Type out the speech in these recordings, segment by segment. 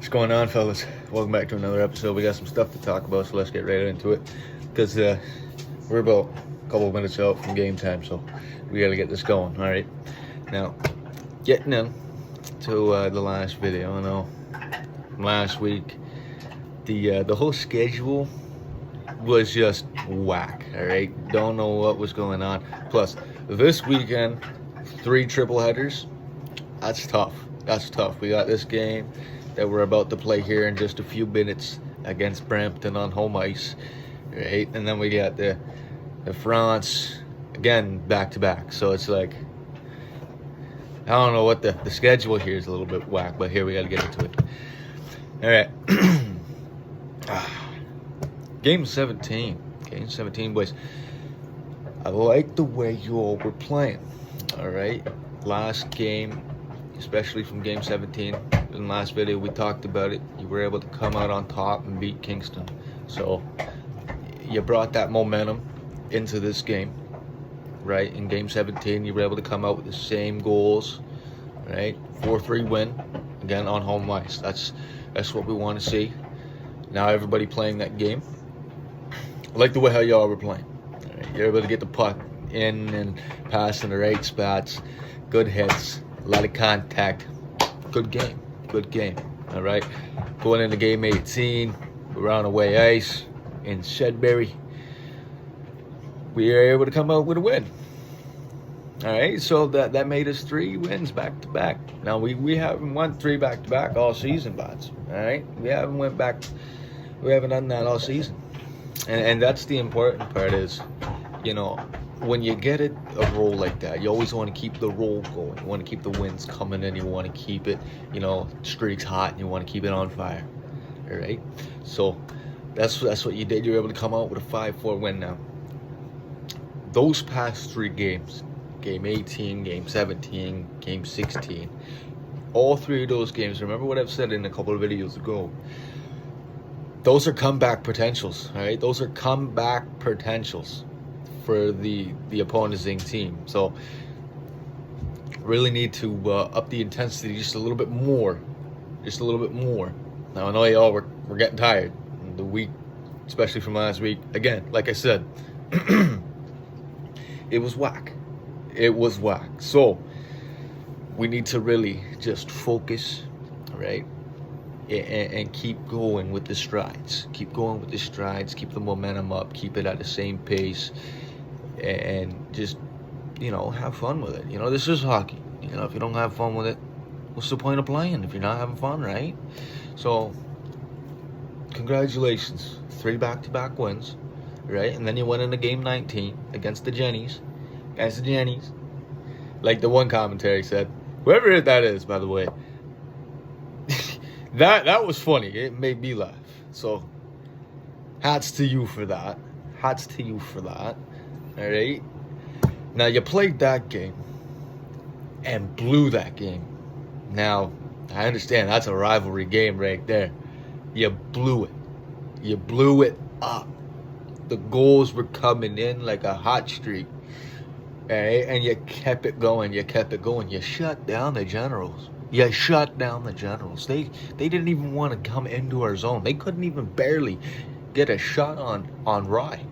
What's going on, fellas? Welcome back to another episode. We got some stuff to talk about, so let's get right into it. Because we're about a couple of minutes out from game time, so we gotta get this going. All right. Now, getting in to the last video. I know last week the whole schedule was just whack. All right. Don't know what was going on. Plus, this weekend, 3 triple headers. That's tough. We got this game that we're about to play here in just a few minutes against Brampton on home ice, right? And then we got the France again back to back. So it's like, I don't know what the schedule here is a little bit whack, but here we got to get into it. All right. Game 17, boys. I like the way you all were playing. All right, last game, especially from game 17. In the last video, we talked about it. You were able to come out on top and beat Kingston. So you brought that momentum into this game, right? In game 17, you were able to come out with the same goals, right? 4-3 win, again on home ice. That's what we want to see. Now everybody playing that game. I like the way how y'all were playing. Right? You're able to get the puck in and pass in the right spots. Good hits, a lot of contact. Good game. All right. Going into game 18, we're on away ice in Sudbury. We are able to come out with a win. All right. So that made us 3 wins back to back. Now we haven't won 3 back to back all season, bots. All right. We haven't done that all season. And that's the important part is, you know, when you get a roll like that, you always want to keep the roll going. You want to keep the wins coming in. You want to keep it, you know, streaks hot, and you want to keep it on fire. All right? So that's what you did. You were able to come out with a 5-4 win now. Those past 3 games, game 18, game 17, game 16, all 3 of those games, remember what I've said in a couple of videos ago, those are comeback potentials, all right? Those are comeback potentials for the opposing team. So really need to up the intensity just a little bit more. Now I know y'all we're getting tired. The week, especially from last week, again, like I said, it was whack. So we need to really just focus, all right? And keep going with the strides. Keep the momentum up. Keep it at the same pace. And just, you know, have fun with it. You know, this is hockey. You know, if you don't have fun with it, what's the point of playing if you're not having fun, right? So, congratulations. 3 back-to-back wins, right? And then you went into game 19 against the Jennies. Like the one commentary said. Whoever that is, by the way. That was funny. It made me laugh. So, hats to you for that. All right. Now you played that game and blew that game. Now I understand that's a rivalry game right there. You blew it up. The goals were coming in like a hot streak. All right, and you kept it going. You shut down the Generals. They didn't even want to come into our zone. They couldn't even barely get a shot on Rye.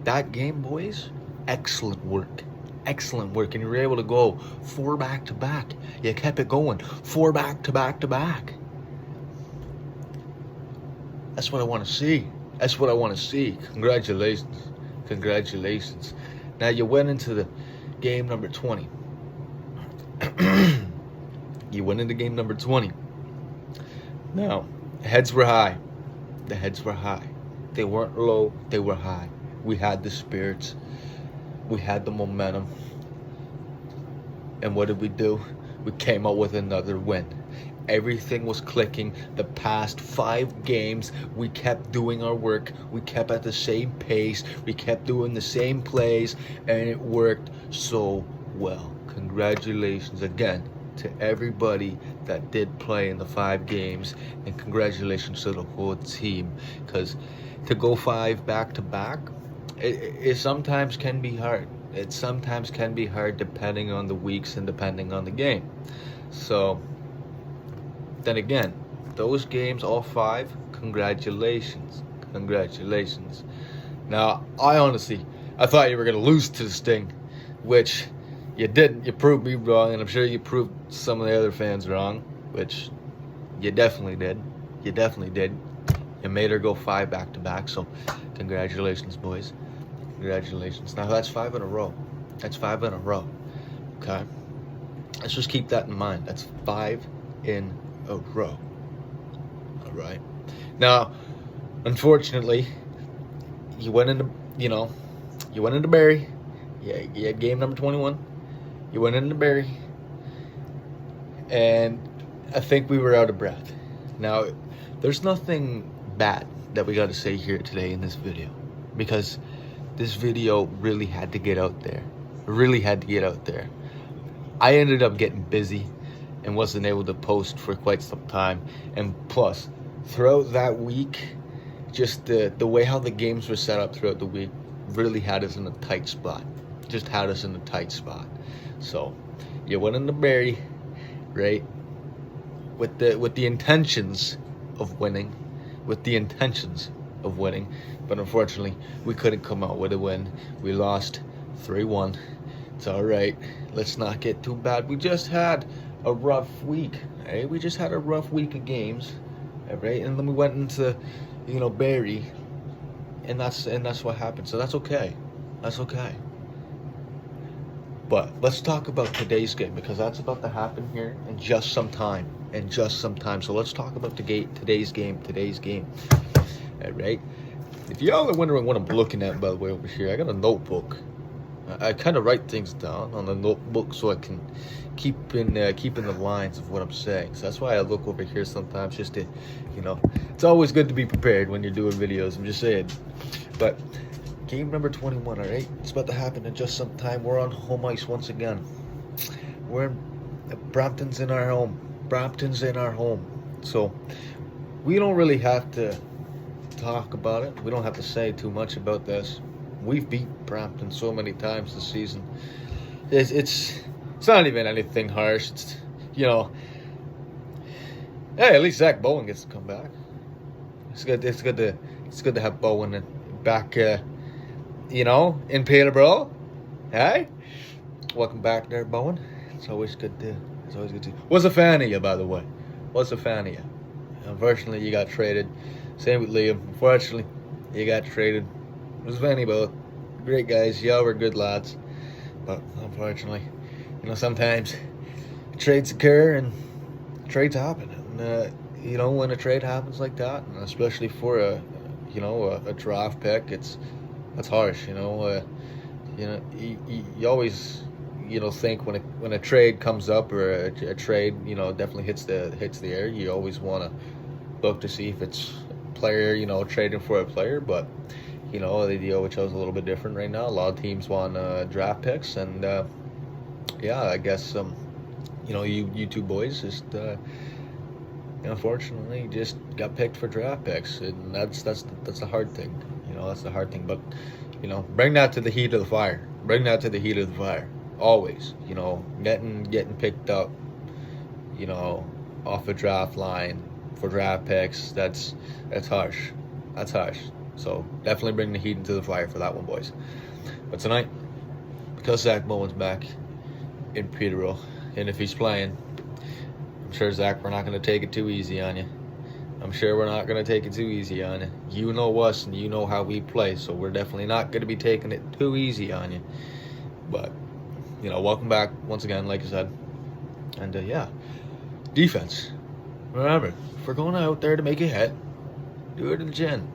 That game, boys, excellent work. And you were able to go 4 back-to-back. You kept it going 4 back-to-back. That's what I want to see. Congratulations. Now you went into the game number 20. Now, heads were high. They weren't low, they were high. We had the spirits. We had the momentum. And what did we do? We came out with another win. Everything was clicking. The past 5 games, we kept doing our work. We kept at the same pace. We kept doing the same plays, and it worked so well. Congratulations again to everybody that did play in the 5 games, and congratulations to the whole team, because to go 5 back-to-back, it sometimes can be hard. Depending on the weeks and depending on the game. So Then again, those games, all 5, congratulations. Congratulations. Now, I thought you were going to lose to the Sting, which you didn't. You proved me wrong, and I'm sure you proved some of the other fans wrong, which you definitely did. You definitely did. You made her go 5 back-to-back, so congratulations, boys. Congratulations. Now, that's 5 in a row. That's 5 in a row, okay? Let's just keep that in mind. That's 5 in a row, all right? Now, unfortunately, you went into Barrie. Yeah, you had game number 21. You went into Barrie, and I think we were out of breath. Now, there's nothing bad that we got to say here today in this video, because this video really had to get out there. Really had to get out there. I ended up getting busy and wasn't able to post for quite some time, and plus, throughout that week, just the way how the games were set up throughout the week really had us in a tight spot. Just had us in a tight spot. So, you went into Barrie, right, with the intentions of winning, but unfortunately, we couldn't come out with a win. We lost 3-1. It's all right. Let's not get too bad. We just had a rough week, right? We just had a rough week of games, right? And then we went into, Barrie, and that's what happened. So that's okay. That's okay. But let's talk about today's game, because that's about to happen here in just some time. So let's talk about today's game. All right. If y'all are wondering what I'm looking at, by the way, over here, I got a notebook. I kind of write things down on the notebook so I can keep in the lines of what I'm saying. So that's why I look over here sometimes, just to, it's always good to be prepared when you're doing videos. I'm just saying. But game number 21, all right? It's about to happen in just some time. We're on home ice once again. Brampton's in our home. So we don't really have to talk about it. We don't have to say too much about this. We've beat Brampton so many times this season. It's not even anything harsh. It's, hey, at least Zach Bowen gets to come back. It's good to have Bowen back. In Peterborough. Hey, welcome back there, Bowen. It's always good to. Was a fan of you, by the way. Unfortunately, you got traded. Same with Liam. Unfortunately, you got traded. Was a fan of both. Great guys. Y'all were good lads. But unfortunately, sometimes trades occur and trades happen. And when a trade happens like that, and especially for a draft pick, that's harsh. You always think when a trade comes up, or a trade definitely hits the air, you always want to look to see if it's a player trading for a player. But the deal chose a little bit different right now. A lot of teams want draft picks, and I guess you two boys just unfortunately just got picked for draft picks, and that's the hard thing. That's the hard thing. But bring that to the heat of the fire. Always, getting picked up, off a draft line for draft picks. That's harsh. So definitely bring the heat into the fire for that one, boys. But tonight, because Zach Bowen's back in Peterborough, and if he's playing, I'm sure, Zach, we're not going to take it too easy on you. You know us, and you know how we play, so we're definitely not going to be taking it too easy on you. But, welcome back once again, like I said. And, defense. Remember, if we're going out there to make a hit, do it in the chin.